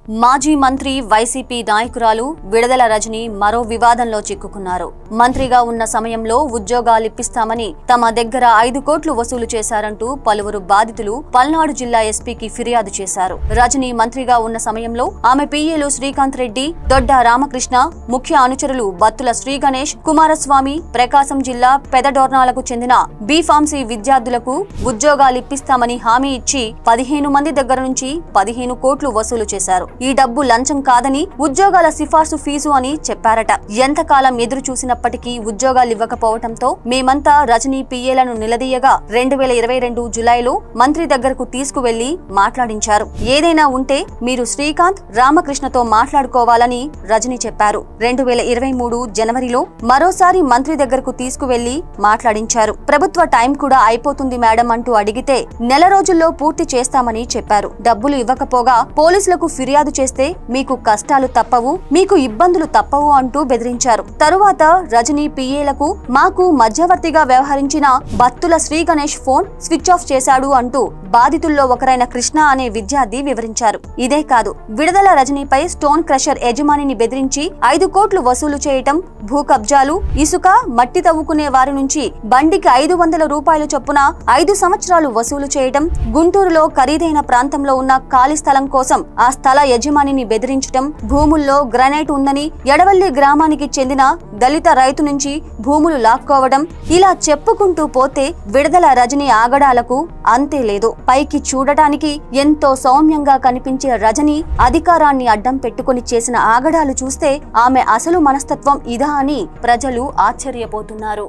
మాజీ మంత్రి వైసీపీ నాయకురాలు విడదల రజని మరో వివాదంలో చిక్కుకున్నారు. మంత్రిగా ఉన్న సమయంలో ఉద్యోగాలిప్పిస్తామని తమ దగ్గర 5 కోట్లు వసూలు చేశారంటూ పలువురు బాధితులు పల్నాడు జిల్లా ఎస్పీకి ఫిర్యాదు చేశారు. రజని మంత్రిగా ఉన్న సమయంలో ఆమె పిఏలు శ్రీకాంత్ రెడ్డి, దొడ్డ రామకృష్ణ, ముఖ్య అనుచరులు బత్తుల శ్రీ గణేష్, కుమారస్వామి ప్రకాశం జిల్లా పెదడోర్నాలకు చెందిన బి.ఫార్మసీ విద్యార్థులకు ఉద్యోగాలిప్పిస్తామని హామీ ఇచ్చి 15 మంది దగ్గర నుంచి 15 కోట్లు వసూలు చేశారు. ఈ డబ్బు లంచం కాదని, ఉద్యోగాల సిఫార్సు ఫీజు అని చెప్పారట. ఎంతకాలం ఎదురు చూసినప్పటికీ ఉద్యోగాలు ఇవ్వకపోవడంతో మేమంతా రజనీ పిఏలను నిలదీయగా 2022 జులైలో మంత్రి దగ్గరకు తీసుకువెళ్లి మాట్లాడించారు. ఏదైనా ఉంటే మీరు శ్రీకాంత్, రామకృష్ణతో మాట్లాడుకోవాలని రజనీ చెప్పారు. 2023 జనవరిలో మరోసారి మంత్రి దగ్గరకు తీసుకువెళ్లి మాట్లాడించారు. ప్రభుత్వ టైం కూడా అయిపోతుంది మేడం అంటూ అడిగితే నెల రోజుల్లో పూర్తి చేస్తామని చెప్పారు. డబ్బులు ఇవ్వకపోగా పోలీసులకు ఫిర్యాదు చేస్తే మీకు కష్టాలు తప్పవు, మీకు ఇబ్బందులు తప్పవు అంటూ బెదిరించారు. తరువాత రజనీ పిఏలకు మాకు మధ్యవర్తిగా వ్యవహరించిన Battula Sri Ganesh phone switch off చేశాడు అంటూ బాధితుల్లో ఒకరైన కృష్ణ అనే విద్యార్థి వివరించారు. ఇదే కాదు, విడదల రజనీపై స్టోన్ క్రషర్ యజమానిని బెదిరించి 5 కోట్లు వసూలు చేయటం, భూ కబ్జాలు, ఇసుక, మట్టి తవ్వుకునే వారి నుంచి బండికి 500 రూపాయలు చొప్పున 5 సంవత్సరాలు వసూలు చేయటం, గుంటూరులో ఖరీదైన ప్రాంతంలో ఉన్న ఖాళీ స్థలం కోసం ఆ స్థల యజమానిని బెదిరించటం, భూముల్లో గ్రానైట్ ఉందని ఎడవల్లి గ్రామానికి చెందిన దళిత రైతు నుంచి భూములు లాక్కోవడం, ఇలా చెప్పుకుంటూ పోతే విడదల రజనీ ఆగడాలకు అంతే లేదు. పైకి చూడటానికి ఎంతో సౌమ్యంగా కనిపించే రజనీ అధికారాన్ని అడ్డం పెట్టుకుని చేసిన ఆగడాలు చూస్తే ఆమె అసలు మనస్తత్వం ఇదా అని ప్రజలు ఆశ్చర్యపోతున్నారు.